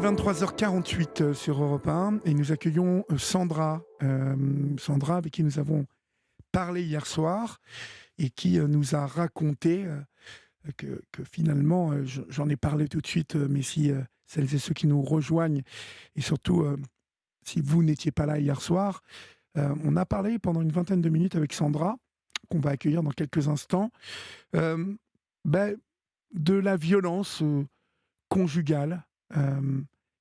23h48 sur Europe 1 et nous accueillons Sandra. Sandra avec qui nous avons parlé hier soir et qui nous a raconté que finalement, j'en ai parlé tout de suite, mais si celles et ceux qui nous rejoignent et surtout si vous n'étiez pas là hier soir, on a parlé pendant une vingtaine de minutes avec Sandra, qu'on va accueillir dans quelques instants, euh, ben, de la violence conjugale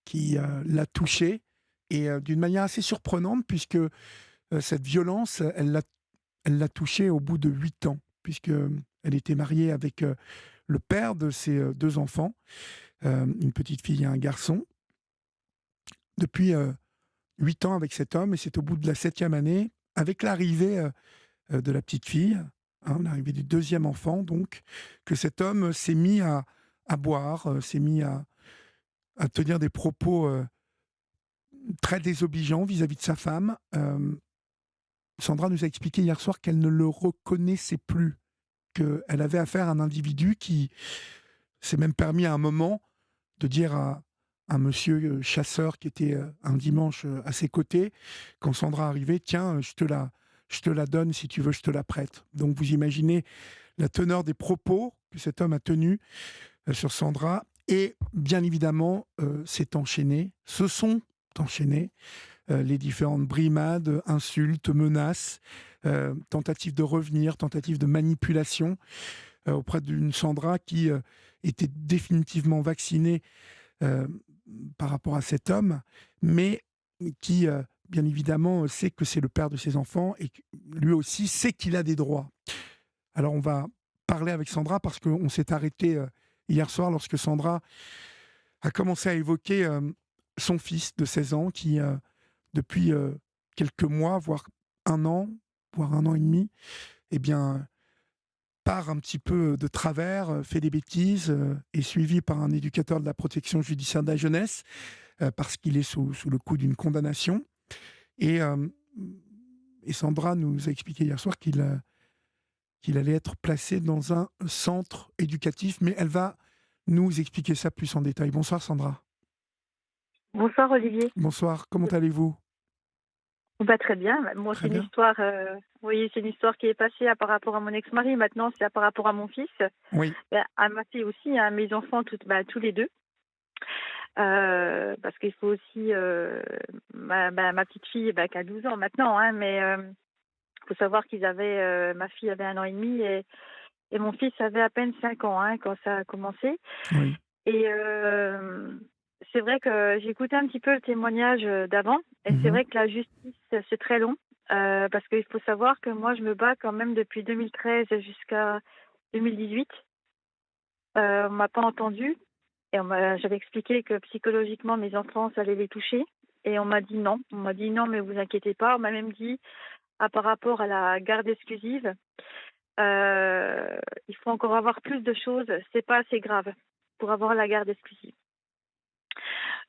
qui l'a touchée et d'une manière assez surprenante puisque cette violence, elle l'a touchée au bout de 8 ans puisque elle était mariée avec le père de ses 2 enfants, une petite fille et un garçon. Depuis 8 ans avec cet homme et c'est au bout de la 7e année, avec l'arrivée de la petite fille, l'arrivée du 2e enfant donc, que cet homme s'est mis à boire, s'est mis à tenir des propos très désobligeants vis-à-vis de sa femme. Sandra nous a expliqué hier soir qu'elle ne le reconnaissait plus, qu'elle avait affaire à un individu qui s'est même permis à un moment de dire à un monsieur chasseur qui était un dimanche à ses côtés, quand Sandra arrivait, tiens, je te la donne si tu veux, je te la prête. Donc vous imaginez la teneur des propos que cet homme a tenus sur Sandra. Et bien évidemment, se sont enchaînées les différentes brimades, insultes, menaces, tentatives de revenir, tentatives de manipulation auprès d'une Sandra qui était définitivement vaccinée euh, par rapport à cet homme, mais qui, bien évidemment, sait que c'est le père de ses enfants et lui aussi sait qu'il a des droits. Alors on va parler avec Sandra parce qu'on s'est arrêté hier soir lorsque Sandra a commencé à évoquer son fils de 16 ans qui, depuis quelques mois, voire un an, voire un an et demi, eh bien, part un petit peu de travers, fait des bêtises, est suivi par un éducateur de la protection judiciaire de la jeunesse, parce qu'il est sous le coup d'une condamnation. Et, euh, et Sandra nous a expliqué hier soir qu'il allait être placé dans un centre éducatif, mais elle va nous expliquer ça plus en détail. Bonsoir Sandra. Bonsoir Olivier. Bonsoir, comment allez-vous? Bah, très bien. Moi, Très c'est une bien. histoire, oui, c'est une histoire qui est passée par rapport à mon ex-mari. Maintenant, c'est par rapport à mon fils, Oui. à ma fille aussi, à mes enfants, tous les deux. Parce qu'il faut aussi ma petite fille, qui a 12 ans maintenant, hein, mais il faut savoir ma fille avait 1 an et demi et mon fils avait à peine 5 ans, hein, quand ça a commencé. Oui. Et c'est vrai que j'ai écouté un petit peu le témoignage d'avant, et c'est Mhm. vrai que la justice, c'est très long, parce qu'il faut savoir que moi, je me bats quand même depuis 2013 jusqu'à 2018. On m'a pas entendue et j'avais expliqué que psychologiquement, mes enfants, ça allait les toucher, et on m'a dit non. On m'a dit non, mais vous inquiétez pas. On m'a même dit, par rapport à la garde exclusive, il faut encore avoir plus de choses, c'est pas assez grave pour avoir la garde exclusive.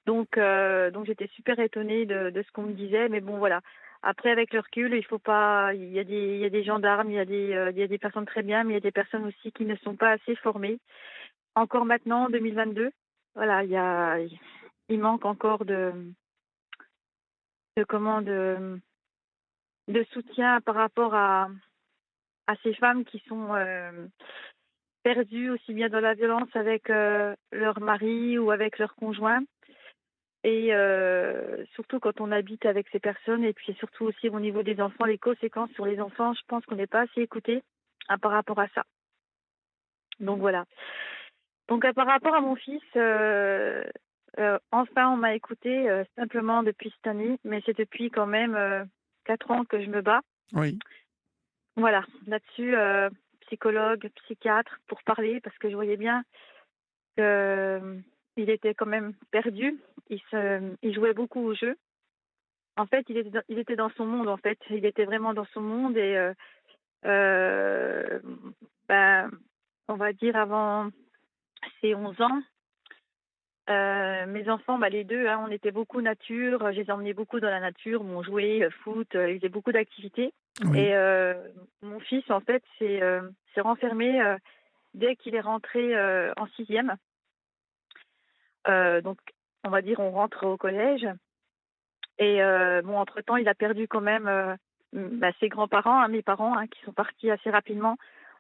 Donc j'étais super étonnée de ce qu'on me disait, mais bon voilà. Après, avec le recul, il faut pas. Il y a des gendarmes, il y a des personnes très bien, mais il y a des personnes aussi qui ne sont pas assez formées. Encore maintenant, en 2022, voilà, il manque encore de comment de soutien par rapport à ces femmes qui sont perdues aussi bien dans la violence avec leur mari ou avec leur conjoint. Et surtout quand on habite avec ces personnes, et puis surtout aussi au niveau des enfants, les conséquences sur les enfants, je pense qu'on n'est pas assez écouté par rapport à ça. Donc voilà. Donc par rapport à mon fils, enfin on m'a écouté simplement depuis cette année, mais c'est depuis quand même 4 ans que je me bats. Oui. Voilà, là-dessus, psychologue, psychiatre, pour parler, parce que je voyais bien qu'il était quand même perdu. Il jouait beaucoup au jeu. En fait, il était dans son monde, en fait. Il était vraiment dans son monde, et heu, ben, on va dire avant ses 11 ans, mes enfants, les 2, hein, on était beaucoup nature. Je les emmenais beaucoup dans la nature, où on jouait, foot, ils faisaient beaucoup d'activités, Oui. et mon fils, en fait, s'est renfermé dès qu'il est rentré en 6e. Donc on va dire, on rentre au collège et bon, entre-temps, il a perdu quand même, ses grands-parents, hein, mes parents, hein, qui sont partis assez rapidement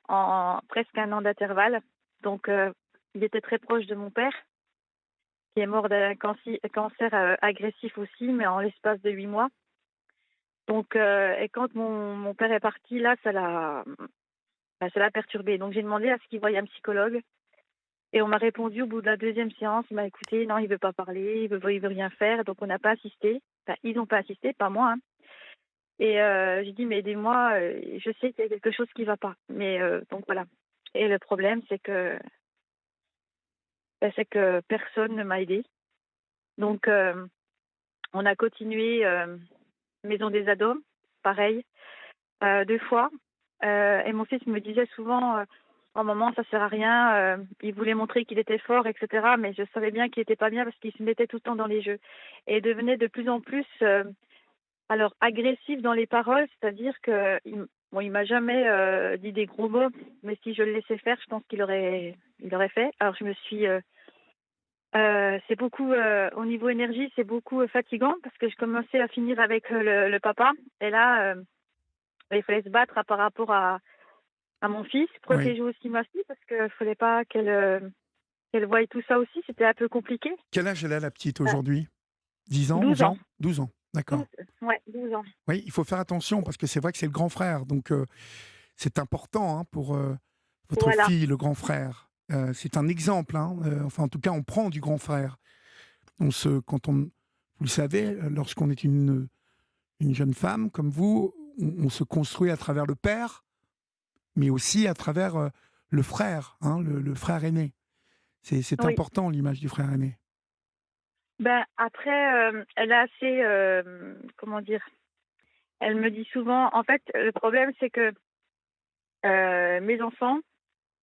en presque un an d'intervalle. Donc il était très proche de mon père, qui est mort d'un cancer, agressif aussi, mais en l'espace de 8 mois. Donc et quand mon père est parti, là, ça l'a perturbé. Donc j'ai demandé à ce qu'il voie un psychologue et on m'a répondu au bout de la deuxième séance: «Bah, écoutez, non, il veut pas parler, il veut rien faire», donc on n'a pas assisté. Enfin, ils n'ont pas assisté, pas moi, hein. Et j'ai dit: «Mais aidez-moi, je sais qu'il y a quelque chose qui va pas». Mais donc voilà. Et le problème, c'est que personne ne m'a aidée. Donc on a continué, maison des ados, pareil, 2 fois. Et mon fils me disait souvent, «Oh maman, ça sert à rien», il voulait montrer qu'il était fort et cetera, mais je savais bien qu'il était pas bien parce qu'il se mettait tout le temps dans les jeux et devenait de plus en plus, alors agressif dans les paroles, c'est-à-dire il m'a jamais, dit des gros mots, mais si je le laissais faire, je pense qu'il aurait fait. Alors je me suis, c'est beaucoup, au niveau énergie, c'est beaucoup, fatigant parce que je commençais à finir avec, le papa et là, il fallait se battre par rapport à mon fils, Oui. protéger aussi ma fille parce qu'il fallait pas qu'elle voie tout ça aussi, c'était un peu compliqué. Quel âge elle a la petite Heu, aujourd'hui? 10 ans, 12 11 ans, ans? 12 ans, 12, d'accord. ouais, 12 ans. Oui, il faut faire attention parce que c'est vrai que c'est le grand frère, donc c'est important, hein, pour, votre Voilà, fille, le grand frère. C'est un exemple, hein, enfin, en tout cas, on prend du grand frère. Quand on vous le savez, lorsqu'on est une jeune femme comme vous, on se construit à travers le père, mais aussi à travers, le frère, hein, le frère aîné. C'est oui. important l'image du frère aîné. Ben, après, elle est assez, comment dire? Elle me dit souvent en fait, le problème, c'est que, mes enfants,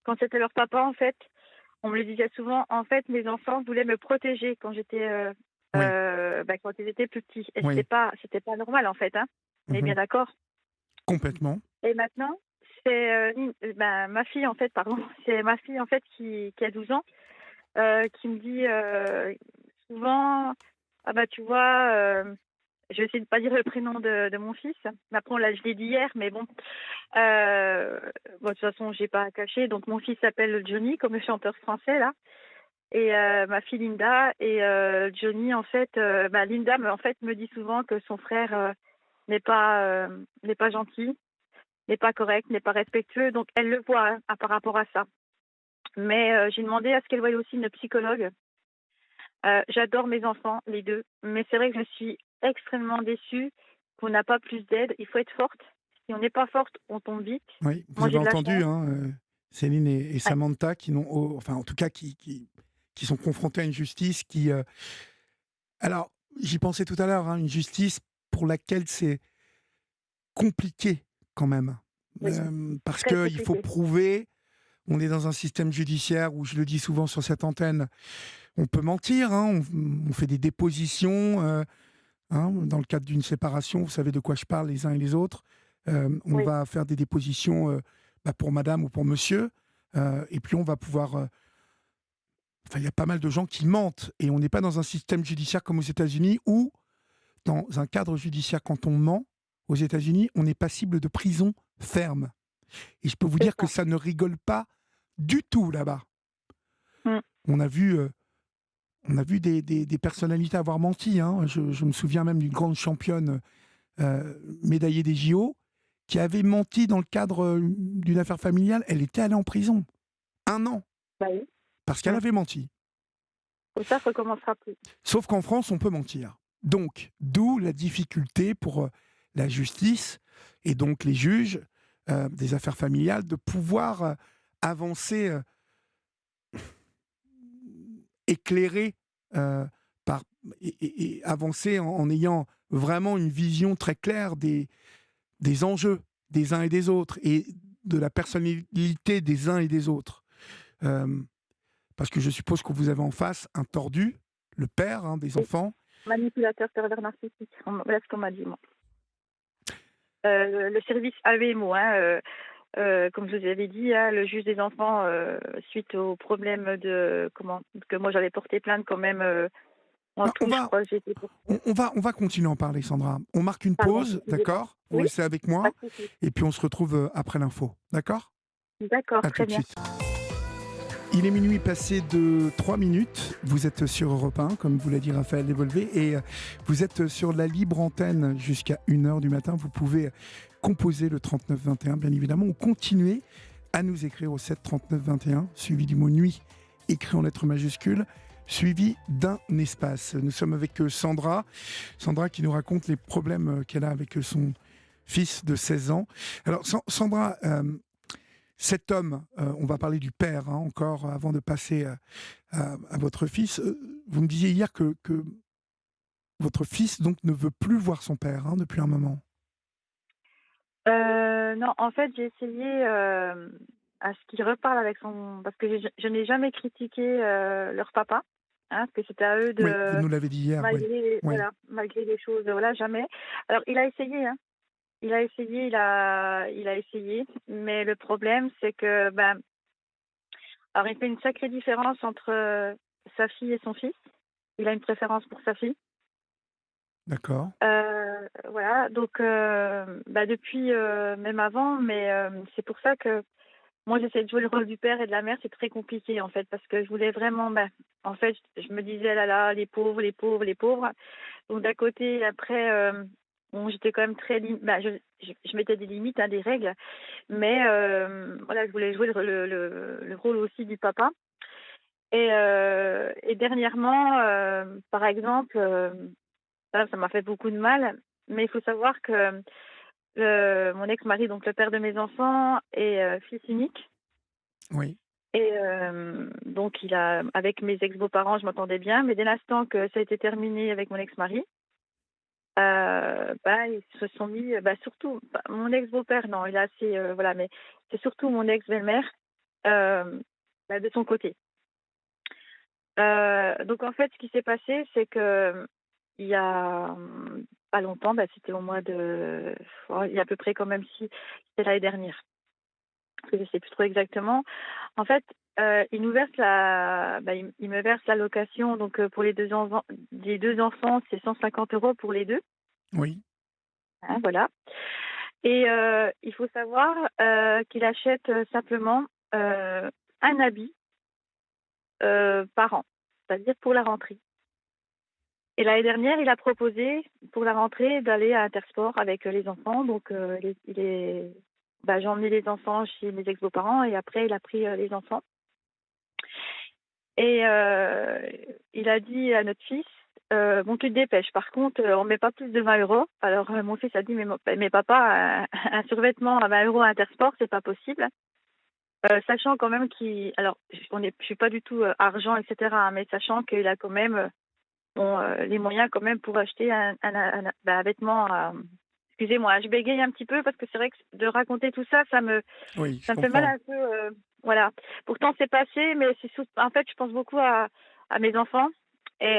quand c'était leur papa, en fait, on me le disait souvent, en fait, mes enfants voulaient me protéger quand j'étais, Oui, quand ils étaient plus petits et c'était oui. pas c'était pas normal, en fait, hein. On est Mmh. bien d'accord? Complètement. Et maintenant, c'est, ma fille, en fait, pardon, c'est ma fille, en fait, qui a 12 ans, qui me dit, souvent: «Ah bah, tu vois», je vais essayer de pas dire le prénom de mon fils, mais après je l'ai dit hier, mais bon, bon, de toute façon, j'ai pas à cacher, donc mon fils s'appelle Johnny, comme le chanteur français là et ma fille Linda et Johnny, en fait, Linda en fait, me dit souvent que son frère, n'est pas gentil, n'est pas correct, n'est pas respectueux, donc elle le voit, hein, par rapport à ça. Mais j'ai demandé à ce qu'elle voie aussi une psychologue. J'adore mes enfants, les 2, mais c'est vrai que je suis extrêmement déçue qu'on n'a pas plus d'aide. Il faut être forte. Si on n'est pas forte, on tombe vite. Oui, vous Moi, avez j'ai de la entendu, chance. hein, Céline et Ouais, Samantha qui n'ont enfin, en tout cas, qui sont confrontés à une justice qui, alors, j'y pensais tout à l'heure, hein, une justice pour laquelle c'est compliqué quand même, oui, parce très qu'il faut compliqué. prouver. On est dans un système judiciaire où, je le dis souvent sur cette antenne, on peut mentir, hein, on fait des dépositions, hein, dans le cadre d'une séparation, vous savez de quoi je parle les uns et les autres. On Oui, va faire des dépositions, pour madame ou pour monsieur, et puis on va pouvoir, enfin, il y a pas mal de gens qui mentent et on n'est pas dans un système judiciaire comme aux États-Unis où, dans un cadre judiciaire, quand on ment, aux États-Unis, on est passible de prison ferme. Et je peux vous c'est dire que ça. ça ne rigole pas du tout là-bas. Mmh. On a vu, des personnalités avoir menti, hein. Je me souviens même d'une grande championne, médaillée des JO, qui avait menti dans le cadre, d'une affaire familiale. Elle était allée en prison, 1 an, Bah oui. parce qu'elle Mmh. avait menti. Et ça recommencera plus. Sauf qu'en France, on peut mentir. Donc, d'où la difficulté pour, la justice et donc les juges, des affaires familiales de pouvoir, avancer, éclairés, par et avancer en ayant vraiment une vision très claire des enjeux des uns et des autres et de la personnalité des uns et des autres. Hem, Parce que je suppose que vous avez en face un tordu, le père, hein, des Oui, enfants. manipulateur pervers narcissique. Voilà ce qu'on m'a dit, moi. Le service AEMO, hein, comme je vous avais dit, hein, le juge des enfants, suite au problème que moi j'avais porté plainte quand même, En Ben, tout, je crois que j'ai été pour on va continuer à en parler, Sandra. On marque une pardon, pause, excusez-moi. d'accord? Vous Oui, restez avec pas moi de souci. et puis on se retrouve, après l'info, d'accord? D'accord, À tout très de bien. suite. Il est minuit passé de 3 minutes. Vous êtes sur Europe 1, comme vous l'a dit Raphaël Devolvé, et vous êtes sur la libre antenne jusqu'à 1 heure du matin. Vous pouvez composer le 3921, bien évidemment, ou continuer à nous écrire au 7 39 21, suivi du mot nuit, écrit en lettres majuscules, suivi d'un espace. Nous sommes avec Sandra. Sandra qui nous raconte les problèmes qu'elle a avec son fils de 16 ans. Alors, Sandra, cet homme, on va parler du père encore avant de passer à votre fils. Vous me disiez hier que votre fils donc ne veut plus voir son père depuis un moment. Non, en fait, j'ai essayé, à ce qu'il reparle avec son parce que je n'ai jamais critiqué, leur papa, hein, parce que c'était à eux Oui, vous de nous l'avez dit hier, oui. Oui, malgré les choses, voilà, jamais. Alors il a essayé, hein, il a essayé, mais le problème, c'est que, ben, alors il fait une sacrée différence entre, sa fille et son fils. Il a une préférence pour sa fille. d'accord. Voilà, donc bah, depuis, même avant, mais c'est pour ça que moi, j'essaie de jouer le rôle du père et de la mère, c'est très compliqué, en fait, parce que je voulais vraiment, bah, en fait, je me disais: «Ah là là, les pauvres, les pauvres, les pauvres». Donc d'un côté, après, bon, j'étais quand même très bah, je mettais des limites, hein, des règles, mais voilà, je voulais jouer le rôle aussi du papa et dernièrement, par exemple, ça m'a fait beaucoup de mal, mais il faut savoir que, mon ex-mari, donc le père de mes enfants, est, fils unique. Oui, Et donc il a avec mes ex-beaux-parents, je m'entendais bien, mais dès l'instant que ça a été terminé avec mon ex-mari, bah, ils se sont mis, bah, surtout bah, mon ex-beau-père, non, il est assez, voilà, mais c'est surtout mon ex-belle-mère, bah, de son côté. Donc en fait, ce qui s'est passé, c'est que il y a, pas longtemps, bah, c'était au mois de oh, il y a à peu près quand même si c'était l'année dernière, parce que je sais plus trop exactement. En fait, il me verse l'allocation donc pour les 2 enfants, c'est 150 € pour les 2, oui, hein, voilà et il faut savoir, qu'il achète, simplement, un habit, par an, c'est-à-dire pour la rentrée et l'année dernière, il a proposé pour la rentrée d'aller à Intersport avec, les enfants donc bah, j'ai emmené les enfants chez mes ex-beaux-parents et après il a pris, les enfants. Et il a dit à notre fils: «Bon, tu te dépêches. Par contre, on met pas plus de 20 €». Alors, mon fils a dit: «Mais papa, un survêtement à 20 € à Intersport, c'est pas possible». Sachant quand même je suis pas du tout, argent et cetera, hein, mais sachant qu'il a quand même, bon, les moyens quand même pour acheter un vêtement, excusez-moi, je bégaye un petit peu parce que c'est vrai que de raconter tout ça, oui, je ça me fait mal comprends. un peu, voilà. Pourtant c'est passé, mais en fait, je pense beaucoup à mes enfants et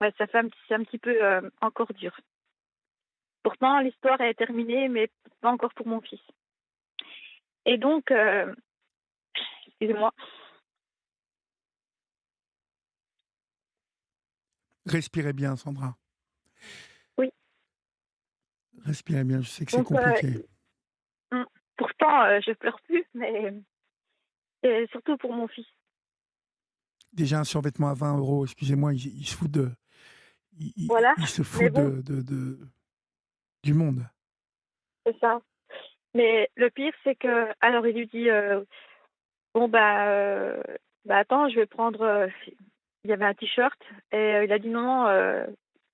ouais, c'est un petit peu, encore dur. Pourtant l'histoire est terminée, mais pas encore pour mon fils et donc excusez-moi. Respirez bien, Sandra. Oui, Respirez bien, je sais que c'est donc compliqué. mmh, pourtant, je pleure plus, mais c'est surtout pour mon fils. Déjà un survêtement à 20 €, excusez-moi, il se fout de Voilà, il se mais fout bon, du monde. c'est ça. Mais le pire, c'est que alors il lui dit, «Bon bah attends, je vais prendre, il y avait un t-shirt et il a dit: «Non, non,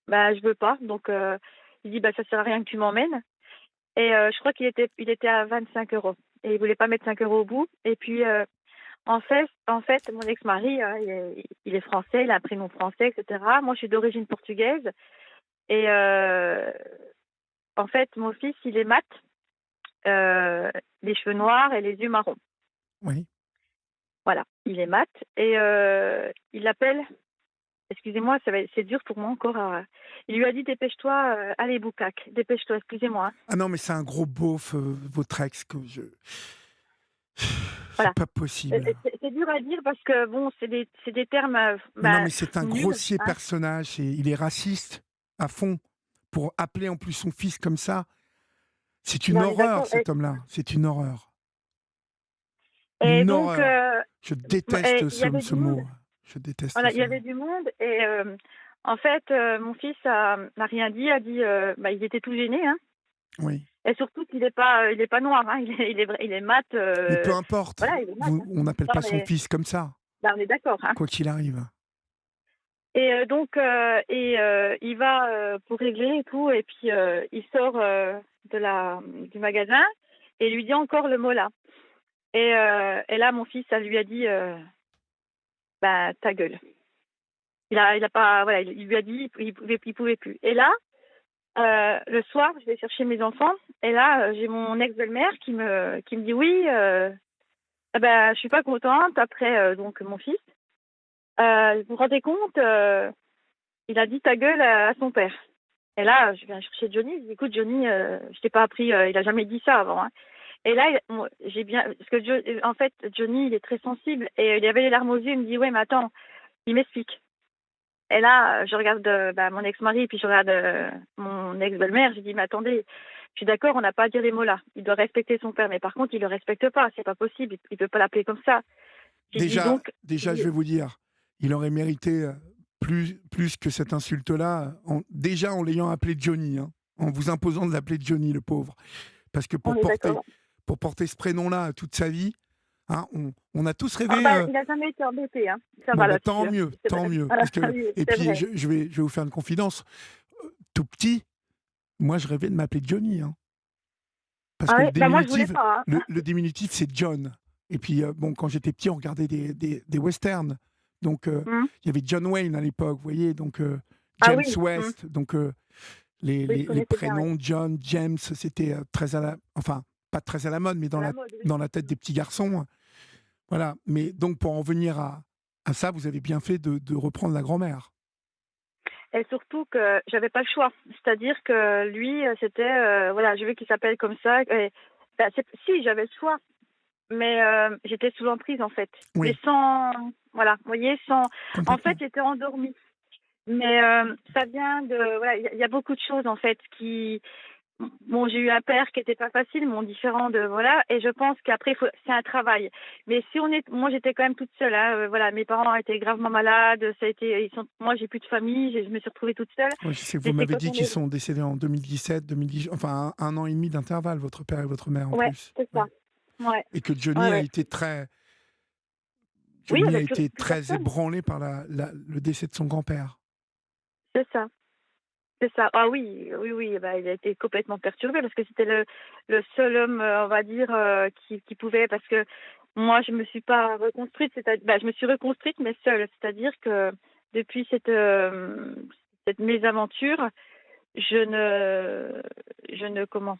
bah, je veux pas». Donc il dit: «Bah, ça sert à rien que tu m'emmènes» et je crois qu'il était à 25 € et il voulait pas mettre 5 € au bout et puis, en fait, mon ex-mari, il est français, il a un prénom français et cetera. Moi, je suis d'origine portugaise et en fait, mon fils, il est mat, heu, les cheveux noirs et les yeux marrons. Oui. Voilà, il est mat et il l'appelle. Excusez-moi, c'est dur pour moi encore à il lui a dit: «Dépêche-toi, allez Boukak, dépêche-toi», excusez-moi, hein. Ah non, mais c'est un gros beauf, votre ex que je Voilà. C'est pas possible. C'est dur à dire parce que bon, c'est des termes, Mais non, mais c'est un nuls, grossier hein. personnage, il est raciste à fond. Pour appeler en plus son fils comme ça, c'est une Ben, on est horreur d'accord cet homme-là, c'est une horreur. et Une donc horreur. Je déteste il y avait ce du monde. mot. Je déteste Voilà, il y ce mot. avait du monde et en fait, mon fils n'a rien dit, a dit, il était tout gêné, hein, Oui. et surtout qu'il il est pas noir, hein, il est mat, Mais peu importe, voilà, il est mat, hein. on n'appelle Non pas son mais fils comme ça, on est d'accord, hein, quoi qu'il arrive. et il va, pour régler et tout et puis, il sort, du magasin et il lui dit encore le mot là et là, mon fils, ça lui a dit, «Bah, ta gueule». Il a pas voilà, il lui a dit, il pouvait plus et là, le soir, je vais chercher mes enfants et là, j'ai mon ex-belle-mère qui me dit: «Oui, ah bah, je suis pas contente» après, donc mon fils, «Vous vous rendez compte, il a dit ta gueule à son père» et là, je viens chercher Johnny, je dis: «Écoute Johnny, je t'ai pas appris, il a jamais dit ça avant, hein» et là, moi, j'ai bien parce que en fait, Johnny, il est très sensible et il avait les larmes aux yeux, il me dit: «Ouais, mais attends», il m'explique. Et là, je regarde, mon ex-mari, puis je regarde, mon ex-belle-mère, je dis: «Mais attendez, je suis d'accord, on n'a pas à dire les mots là. Il doit respecter son père, mais par contre, il le respecte pas, c'est pas possible, il peut pas l'appeler comme ça». J'ai dit Déjà, donc déjà, je vais vous dire, il aurait mérité plus que cette insulte-là, déjà en l'ayant appelé Johnny, hein, en vous imposant de l'appeler Johnny, le pauvre. Parce que on est d'accord. pour porter ce prénom-là toute sa vie, hein, on a tous Ah rêvé. bah, il a jamais été embêté, hein. Ça Bon, va bah, là-dessus, tant hein. mieux, C'est tant vrai. mieux. Voilà, Parce que, oui, et c'est puis, vrai. je vais vous faire une confidence. Tout petit, moi, je rêvais de m'appeler Johnny, hein. Parce Ah que ouais? Bah, moi, je voulais pas, hein. le diminutif, c'est John. Et puis, bon, quand j'étais petit, on regardait des westerns. Donc, Mmh. il y avait John Wayne à l'époque, vous voyez, donc Ah James oui, mmh. West. Donc, Oui, je les connaissais bien, oui. prénoms John, James, c'était très à la... Enfin, pas très à la mode, mais À la mode, oui. dans la tête des petits garçons. Voilà. Mais donc, pour en venir à ça, vous avez bien fait de reprendre la grand-mère. Et surtout que j'avais pas le choix. C'est-à-dire que lui, c'était, voilà, je veux qu'il s'appelle comme ça et si, j'avais le choix. Mais j'étais sous l'emprise, en fait. Mais Oui, sans voilà, vous voyez, sans en fait, complètement. j'étais endormie. Mais ça vient de voilà, il y a beaucoup de choses, en fait, qui bon, j'ai eu un père qui était pas facile, mon différent de voilà et je pense qu'après faut c'est un travail. Mais si on est moi, j'étais quand même toute seule, hein, voilà, mes parents étaient gravement malades, ça a été moi, j'ai plus de famille, je me suis retrouvée toute seule Oui, je sais que vous et c'est m'avez quand dit on qu'ils est sont décédés en 2017, 2010, enfin un an et demi d'intervalle, votre père et votre mère en ouais, plus. c'est Ouais. ça. Ouais, Et que ouais, Johnny a ouais. été Oui, il y Johnny a avait été plus très personne. ébranlé par le décès de son grand-père. C'est ça. C'est ça. Ah oui, oui, oui, bah, il a été complètement perturbé parce que c'était le seul homme, on va dire, qui pouvait parce que moi, je me suis pas reconstruite, je me suis reconstruite, mais seule. C'est-à-dire que depuis cette mésaventure, je comment?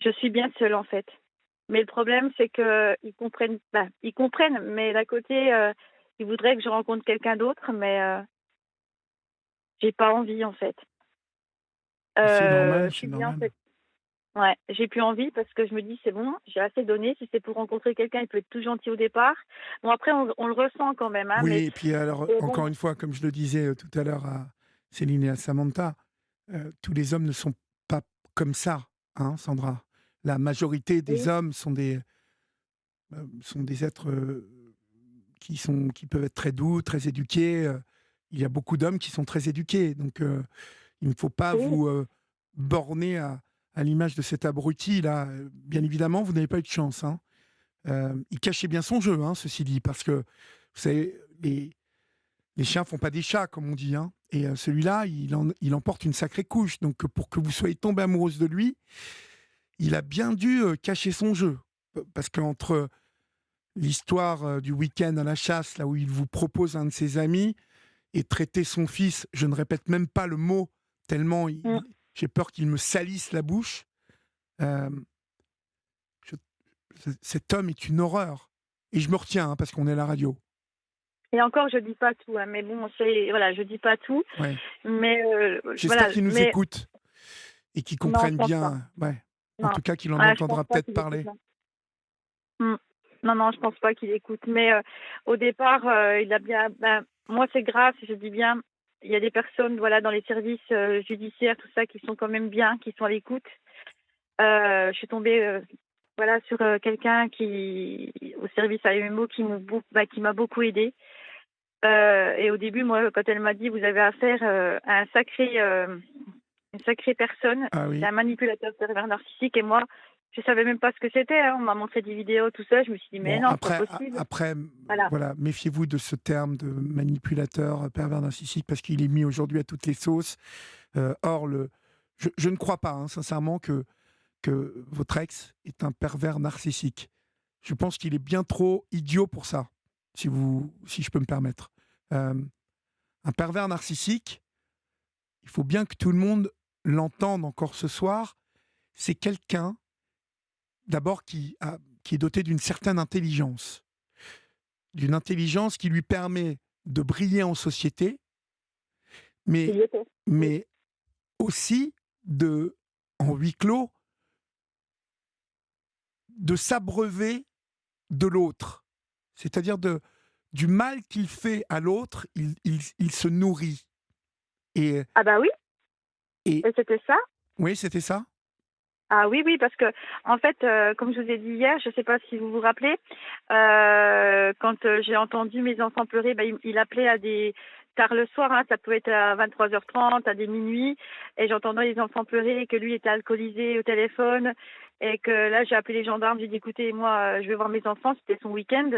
Je suis bien seule, en fait. Mais le problème, c'est qu'ils comprennent, mais d'un côté, ils voudraient que je rencontre quelqu'un d'autre, mais j'ai pas envie, en fait. C'est normal, Je c'est suis bien, en normal. fait. Ouais, j'ai plus envie parce que je me dis: «C'est bon, j'ai assez donné. Si c'est pour rencontrer quelqu'un, il peut être tout gentil au départ». Bon après on le ressent quand même, hein, Oui, et puis alors, bon, encore une fois, comme je le disais tout à l'heure à Céline et à Samantha, tous les hommes ne sont pas comme ça, hein, Sandra. La majorité des oui, hommes sont des êtres qui peuvent être très doux, très éduqués. Il y a beaucoup d'hommes qui sont très éduqués. Donc, il ne faut pas oui, vous borner à l'image de cet abruti-là. Bien évidemment, vous n'avez pas eu de chance, hein. Il cachait bien son jeu, hein, ceci dit, parce que, vous savez, les chiens font pas des chats, comme on dit, hein. Et celui-là, il en porte une sacrée couche. Donc, pour que vous soyez tombée amoureuse de lui, il a bien dû cacher son jeu. Parce qu'entre l'histoire du week-end à la chasse, là où il vous propose un de ses amis, et traiter son fils, je ne répète même pas le mot, tellement mmh j'ai peur qu'il me salisse la bouche. Euh, je- Cet homme est une horreur. Et je me retiens, hein, parce qu'on est à la radio. et encore je dis pas tout, hein, mais bon, c'est voilà, je dis pas tout, Ouais. mais J'espère voilà, qu'il nous mais écoute et qu'il non, je comprenne pense pas. bien. Ouais. En Non, tout cas, qu'il en ah, je entendra pense pas peut-être qu'il écoute, parler. non. Mmh. Non, non, je pense pas qu'il écoute. Mais, au départ, il a bien moi, c'est grave, je dis bien, il y a des personnes, voilà, dans les services, judiciaires, tout ça, qui sont quand même bien, qui sont à l'écoute. Je suis tombée, voilà, sur, quelqu'un qui au service AEMO qui m'a beaucoup aidée. Et au début, moi, quand elle m'a dit: «Vous avez affaire, à une sacrée personne, Ah c'est oui. un manipulateur pervers narcissique», et moi, je savais même pas ce que c'était, hein. On m'a montré des vidéos, tout ça, je me suis dit: «Mais Bon, non, c'est après, pas possible». Voilà. voilà, méfiez-vous de ce terme de manipulateur pervers narcissique parce qu'il est mis aujourd'hui à toutes les sauces. Or, je ne crois pas, hein, sincèrement, que votre ex est un pervers narcissique. Je pense qu'il est bien trop idiot pour ça, si je peux me permettre. Euh, un pervers narcissique, il faut bien que tout le monde l'entende encore ce soir, c'est quelqu'un, d'abord, qui est doté d'une intelligence qui lui permet de briller en société, mais, J'y étais. Oui. mais aussi en huis clos, de s'abreuver de l'autre. C'est-à-dire du mal qu'il fait à l'autre, il se nourrit. Et, Ah bah oui, et et c'était ça. oui, c'était ça. Ah oui, oui, parce que en fait, comme je vous ai dit hier, je sais pas si vous vous rappelez, quand, j'ai entendu mes enfants pleurer, bah, il appelait à des tard le soir, hein, ça pouvait être à 23h30, à des minuit, et j'entendais les enfants pleurer et que lui était alcoolisé au téléphone, et que là, j'ai appelé les gendarmes, j'ai dit: «Écoutez, moi, je vais voir mes enfants», c'était son week-end,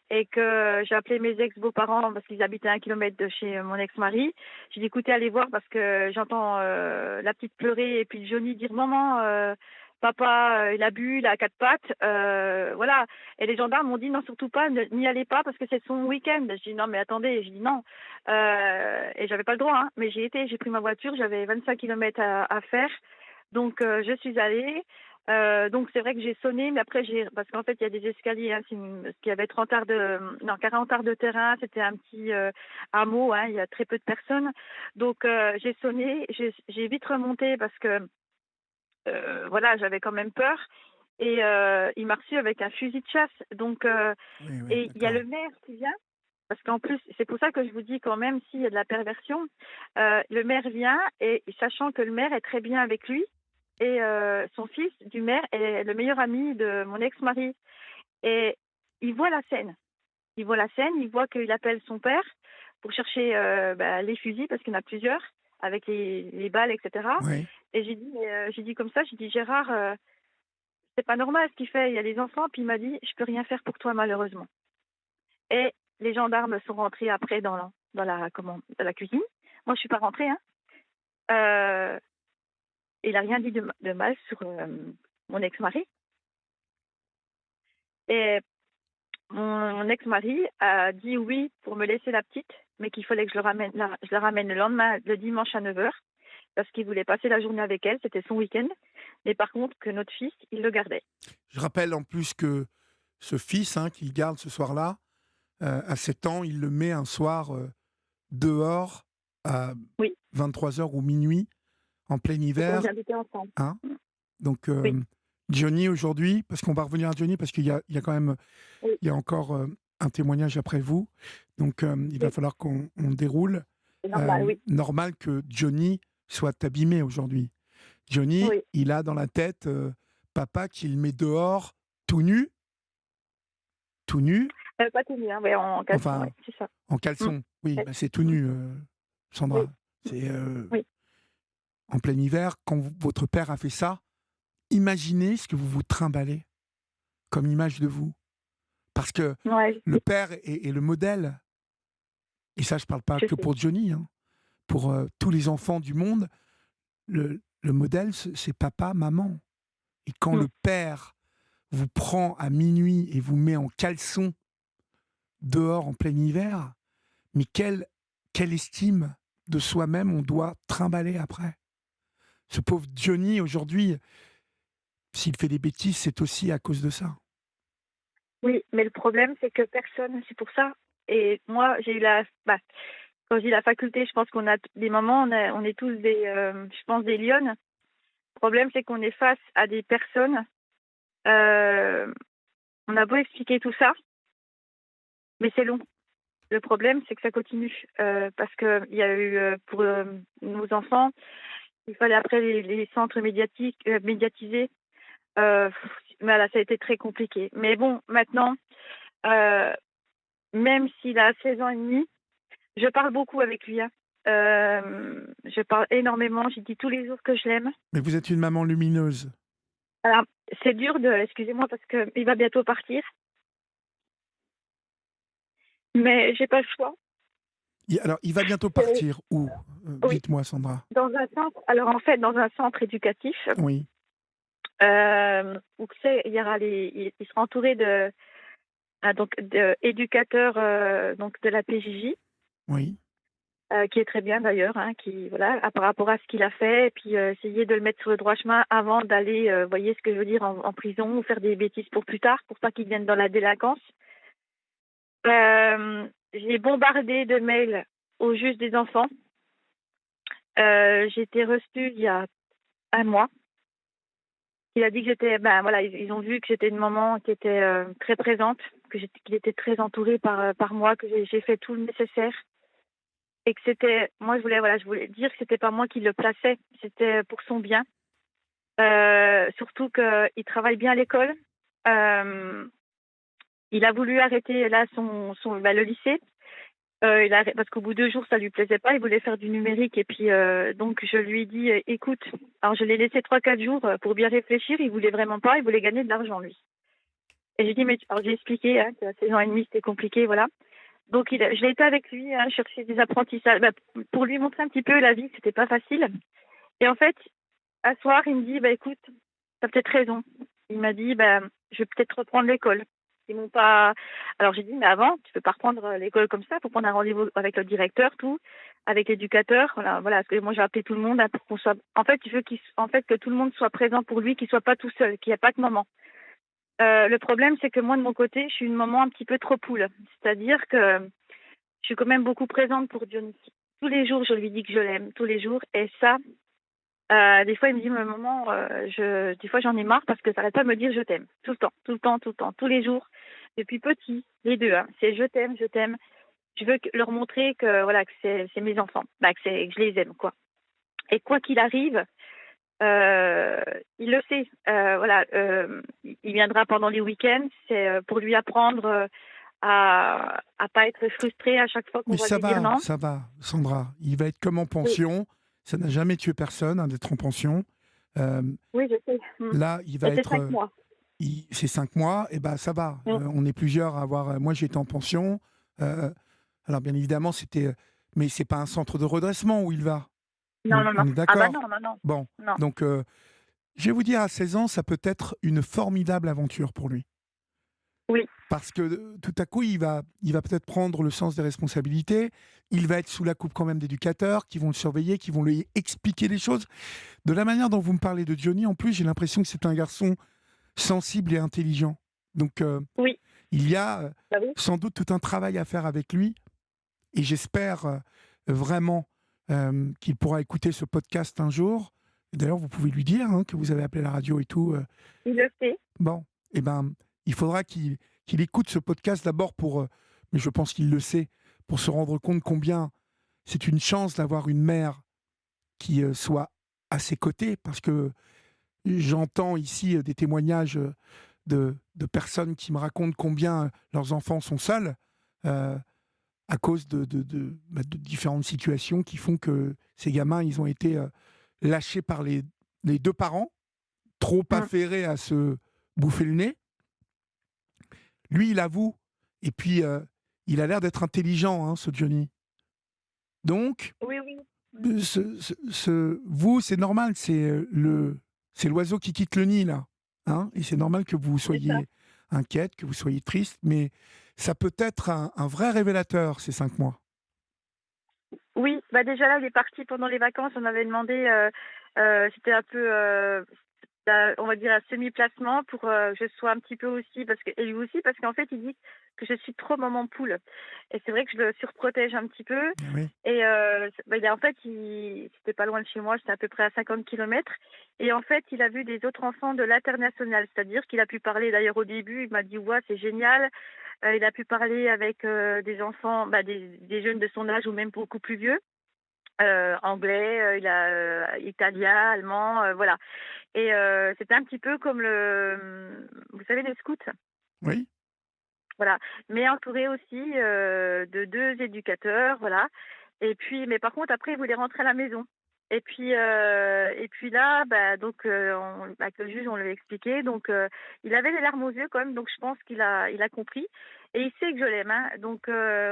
et que j'ai appelé mes ex-beaux-parents parce qu'ils habitaient à 1 kilomètre de chez mon ex-mari. J'ai dit: «Écoutez, allez voir parce que j'entends, la petite pleurer et puis Johnny dire: "Maman, papa, il a bu, il a 4 pattes", voilà, et les gendarmes m'ont dit: «Non, surtout pas, n'y allez pas parce que c'est son week-end». Je dis: «Non, mais attendez», je dis: «Non», et j'avais pas le droit, hein, mais j'ai pris ma voiture, j'avais 25 kilomètres à faire, donc je suis allée. Donc c'est vrai que j'ai sonné, mais après parce qu'en fait, il y a des escaliers, hein, parce qu'il y avait 30 arts de non, 40 arts de terrain, c'était un petit, hameau, hein, il y a très peu de personnes. Donc j'ai sonné, j'ai vite remonté parce que, voilà, j'avais quand même peur, et il m'a reçue avec un fusil de chasse. Donc Oui, oui, et il y a d'accord. le maire qui vient, parce qu'en plus c'est pour ça que je vous dis, quand même, s'il y a de la perversion, le maire vient, et sachant que le maire est très bien avec lui, et son fils du maire est le meilleur ami de mon ex-mari, et il voit la scène. Il voit la scène, il voit qu'il appelle son père pour chercher, les fusils parce qu'il y en a plusieurs avec les balles, et cetera, Oui. et j'ai dit comme ça, j'ai dit: «Gérard, c'est pas normal ce qu'il fait, il y a les enfants», puis il m'a dit: «Je peux rien faire pour toi malheureusement», et les gendarmes sont rentrés après dans la cuisine. Moi je suis pas rentrée, hein. Heu, il a rien dit de mal sur, mon ex-mari, et mon ex-mari a dit oui pour me laisser la petite, mais qu'il fallait que je la ramène le lendemain, le dimanche à 9h, parce qu'il voulait passer la journée avec elle, c'était son week-end. Mais par contre, que notre fils, il le gardait. Je rappelle en plus que ce fils, hein, qu'il garde ce soir-là, à 7 ans, il le met un soir dehors à Oui, 23 heures ou minuit, en plein et qu'on hiver. habitait ensemble. Hein. Mm. Donc, Oui, Johnny, aujourd'hui, parce qu'on va revenir à Johnny, parce qu'il y a quand même, oui, il y a encore un témoignage après vous. Donc, il va oui, falloir qu'on déroule. c'est normal, oui. Normal que Johnny soit abîmé aujourd'hui. Johnny, Oui. il a dans la tête papa qu'il met dehors tout nu, tout nu, Pas tout nu, hein, ouais, en caleçon, ouais, enfin c'est ça. en Mm. caleçon. Oui, Ouais. bah, c'est tout Mm. nu, Oui, Sandra. C'est oui. en plein hiver, quand votre père a fait ça. Imaginez ce que vous vous trimballez comme image de vous. Parce que Ouais, le père est le modèle. Et ça, je ne parle pas je que sais. pour Johnny, hein. Pour tous les enfants du monde, le modèle, c'est papa, maman. Et quand Mm. le père vous prend à minuit et vous met en caleçon dehors en plein hiver, mais quelle estime de soi-même on doit trimballer après. Ce pauvre Johnny, aujourd'hui, s'il fait des bêtises, c'est aussi à cause de ça. Oui, mais le problème, c'est que personne, c'est pour ça. Et moi, j'ai eu quand j'ai eu la faculté, je pense qu'on a des moments, on est tous je pense, des lionnes. Le problème, c'est qu'on est face à des personnes, heu, On a beau expliquer tout ça, mais c'est long. Le problème, c'est que ça continue, parce qu'il y a eu, pour, nos enfants, il fallait après les centres médiatiques, médiatisés. Heu, voilà, ça a été très compliqué. Mais bon, maintenant, heu, même s'il a 16 ans et demi, je parle beaucoup avec lui, hein. Je parle énormément, je lui dis tous les jours que je l'aime. Mais vous êtes une maman lumineuse. Alors, c'est dur de excusez-moi parce qu'il va bientôt partir, mais j'ai pas le choix. Alors, il va bientôt C'est partir où? oui, Dites-moi, Sandra. dans un centre alors en fait, dans un centre éducatif, Oui, où tu sais, il y aura il sera entouré de donc d'éducateurs, donc de la PJJ, oui. qui est très bien d'ailleurs, hein, qui voilà, par rapport à ce qu'il a fait et puis, essayer de le mettre sur le droit chemin avant d'aller, voyez ce que je veux dire, en prison ou faire des bêtises pour plus tard, pour pas qu'il vienne dans la délinquance. J'ai bombardé de mails au juge des enfants. J'ai été reçue il y a un mois. Il a dit que j'étais ben, voilà, ils ont vu que j'étais une maman qui était, très présente, qu'il était très entouré par moi, que j'ai fait tout le nécessaire et que c'était moi, je voulais dire que c'était pas moi qui le plaçais, c'était pour son bien. Surtout qu'il travaille bien à l'école. Hem, il a voulu arrêter là le lycée. Il a parce qu'au bout de 2 jours, ça lui plaisait pas, il voulait faire du numérique et puis, donc je lui ai dit: «Écoute», alors je l'ai laissé 3 4 jours, pour bien réfléchir, il voulait vraiment pas, il voulait gagner de l'argent lui et j'ai dit: «Mais» alors j'ai expliqué, hein, qu'à 16 ans et demi, c'était compliqué, voilà. Donc je l'ai été avec lui, hein, chercher des apprentissages, bah, pour lui montrer un petit peu la vie, que c'était pas facile et en fait, un soir, il me dit: «Bah, écoute, tu as peut-être raison». Il m'a dit: «Bah, je vais peut-être reprendre l'école». Ils m'ont pas alors j'ai dit: «Mais avant, tu peux pas reprendre, l'école comme ça, faut prendre un rendez-vous avec le directeur, tout, avec l'éducateur». Voilà, parce que moi j'ai appelé tout le monde, hein, pour qu'on soit en fait, il veut en fait, que tout le monde soit présent pour lui, qu'il soit pas tout seul, qu'il y a pas de maman. Le problème, c'est que moi, de mon côté, je suis une maman un petit peu trop poule. C'est-à-dire que je suis quand même beaucoup présente pour Dionysie. Tous les jours, je lui dis que je l'aime, tous les jours et ça, des fois, il me dit: «Mais maman, des fois, j'en ai marre parce que tu arrêtes pas de me dire je t'aime. Tout le temps, tout le temps, tout le temps, tous les jours, depuis petit, les 2, hein. C'est je t'aime, je t'aime». Je veux leur montrer que voilà, que c'est mes enfants, bah, que je les aime, quoi. Et quoi qu'il arrive, heu, il le sait, voilà, il viendra pendant les week-ends, c'est, pour lui apprendre, à pas être frustré à chaque fois qu'on Mais va lui dire non. ça va, Sandra. Il va être comme en Oui, pension. Ça n'a jamais tué personne, hein, d'être en pension. Euh, oui, je sais. Là, il va Et c'est être. 5 mois. C'est 5 mois, et ben ça va. Mmh. On est plusieurs à avoir. Moi, j'étais en pension. Euh, alors, bien évidemment, c'était. Mais c'est pas un centre de redressement où il va. Non, non, non. On est Ah bah d'accord? non, non, non. Bon. Non. Donc, je vais vous dire, à 16 ans, ça peut être une formidable aventure pour lui. Oui. Parce que tout à coup, il va peut-être prendre le sens des responsabilités. Il va être sous la coupe quand même d'éducateurs qui vont le surveiller, qui vont lui expliquer les choses. De la manière dont vous me parlez de Johnny, en plus, j'ai l'impression que c'est un garçon sensible et intelligent. Donc, Oui. il y a Bah oui. sans doute tout un travail à faire avec lui. Et j'espère vraiment qu'il pourra écouter ce podcast un jour. D'ailleurs, vous pouvez lui dire, hein, que vous avez appelé la radio et tout. Il le fait. Bon, eh ben, il faudra qu'il écoute ce podcast d'abord pour, mais je pense qu'il le sait, pour se rendre compte combien c'est une chance d'avoir une mère qui soit à ses côtés, parce que j'entends ici des témoignages de personnes qui me racontent combien leurs enfants sont seuls euh, à cause de différentes situations qui font que ces gamins, ils ont été lâchés par les deux parents, trop Mmh. affairés à se bouffer le nez. Lui, il avoue. Et puis, il a l'air d'être intelligent, hein, ce Johnny. Donc, Oui, oui. Mmh. vous, c'est normal, c'est l'oiseau qui quitte le nid, là. Hein, et c'est normal que vous C'est ça. soyez inquiète, que vous soyez triste, mais ça peut être un vrai révélateur, ces 5 mois. Oui, bah, déjà là, il est parti pendant les vacances. On avait demandé, c'était un peu, on va dire un semi-placement pour, que je sois un petit peu aussi parce que et lui aussi parce qu'en fait, il dit que je suis trop maman poule et c'est vrai que je le surprotège un petit peu Ah oui, et bah, il a en fait, il c'était pas loin de chez moi, c'était à peu près à 50 kilomètres et en fait, il a vu des autres enfants de l'international. C'est-à-dire qu'il a pu parler d'ailleurs au début, il m'a dit: «Ouais, c'est génial». Il a pu parler avec, des enfants, bah, des jeunes de son âge ou même beaucoup plus vieux, anglais, il a, italien, allemand, voilà et c'était un petit peu comme vous savez les scouts? oui, Voilà, mais entouré aussi, de 2 éducateurs, voilà et puis mais par contre après il voulait rentrer à la maison et puis là, bah, donc on avec le juge, on lui a expliqué donc il avait les larmes aux yeux quand même donc je pense qu'il a compris et il sait que je l'aime, hein, donc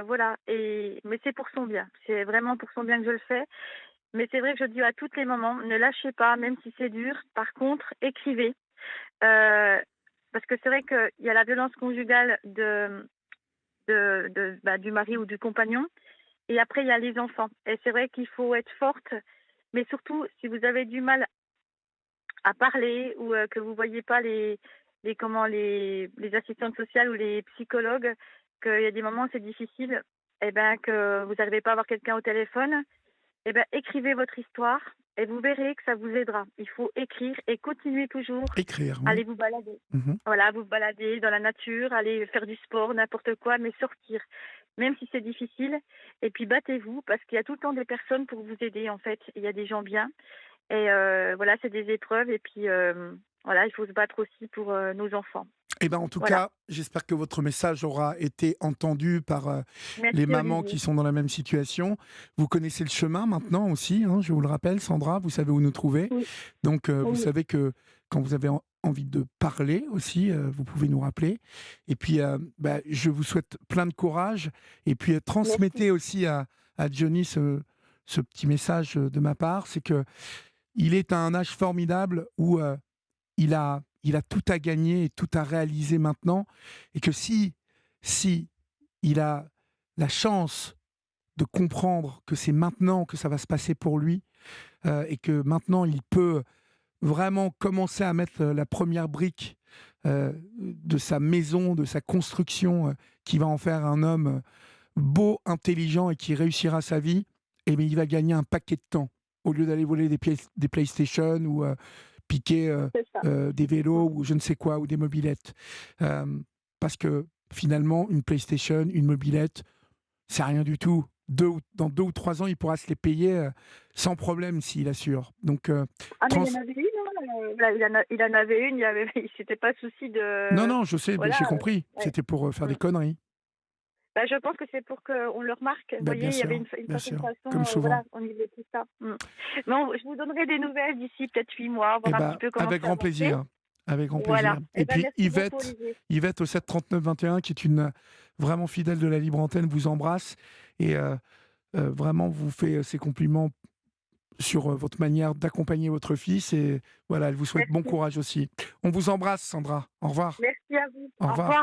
voilà et mais c'est pour son bien. C'est vraiment pour son bien que je le fais, mais c'est vrai que je dis à toutes les mamans: «Ne lâchez pas, même si c'est dur. Par contre, écrivez». Heu, Parce que c'est vrai qu'il y a la violence conjugale bah, du mari ou du compagnon et après il y a les enfants et c'est vrai qu'il faut être forte, mais surtout si vous avez du mal à parler ou que vous voyez pas les assistantes sociales ou les psychologues, qu'il y a des moments où c'est difficile et ben, que vous n'arrivez pas à avoir quelqu'un au téléphone et ben, écrivez votre histoire et vous verrez que ça vous aidera. Il faut écrire et continuer toujours. écrire, oui. Allez vous balader. Mmh. Voilà, vous balader dans la nature, aller faire du sport, n'importe quoi, mais sortir, même si c'est difficile. Et puis battez-vous parce qu'il y a tout le temps des personnes pour vous aider en fait. Il y a des gens bien. Et voilà, c'est des épreuves. Et puis voilà, il faut se battre aussi pour nos enfants. Eh ben, en tout Voilà. cas, j'espère que votre message aura été entendu par, les Merci mamans Olivier. qui sont dans la même situation. Vous connaissez le chemin maintenant aussi, hein, je vous le rappelle, Sandra, vous savez où nous trouver. Oui, Donc, vous oui. savez que quand vous avez envie de parler aussi, vous pouvez nous rappeler. Et puis, bah, je vous souhaite plein de courage. Et puis, Merci. transmettez aussi à Johnny ce petit message de ma part, c'est que il est à un âge formidable où il a tout à gagner et tout à réaliser maintenant, et que si il a la chance de comprendre que c'est maintenant que ça va se passer pour lui, et que maintenant il peut vraiment commencer à mettre la première brique de sa maison, de sa construction, qui va en faire un homme beau, intelligent et qui réussira sa vie, et bien il va gagner un paquet de temps au lieu d'aller voler des PlayStation ou piquer C'est ça. des Mm. vélos ou je ne sais quoi, ou des mobylettes. Euh, Parce que finalement, une PlayStation, une mobilette, c'est rien du tout. Dans 2 ou 3 ans, il pourra se les payer sans problème s'il assure. Donc, Ah, mais trans... il y en avait une, hein, là, il en avait une, il s'était pas souci non, de. non, je sais, mais Voilà. j'ai compris. Ouais. C'était pour faire Mm. des conneries. Bah, je pense que c'est pour qu'on le remarque. Vous Ben, voyez, bien il y avait sûr, une bien certaine sûr, façon, comme souvent. voilà, au niveau de tout ça. Mais je vous donnerai des nouvelles d'ici peut-être 8 mois, Eh voir un petit ben, peu comment avec c'est grand avancé. plaisir. Avec grand Voilà. plaisir. Eh Et ben, puis merci beaucoup, Olivier. Yvette au 7 39 21, qui est une vraiment fidèle de la Libre Antenne, vous embrasse et vraiment vous fait ses compliments sur votre manière d'accompagner votre fils. Et voilà, elle vous souhaite bon Merci. courage aussi. On vous embrasse, Sandra. Au revoir. Merci à vous. Au Au revoir. revoir.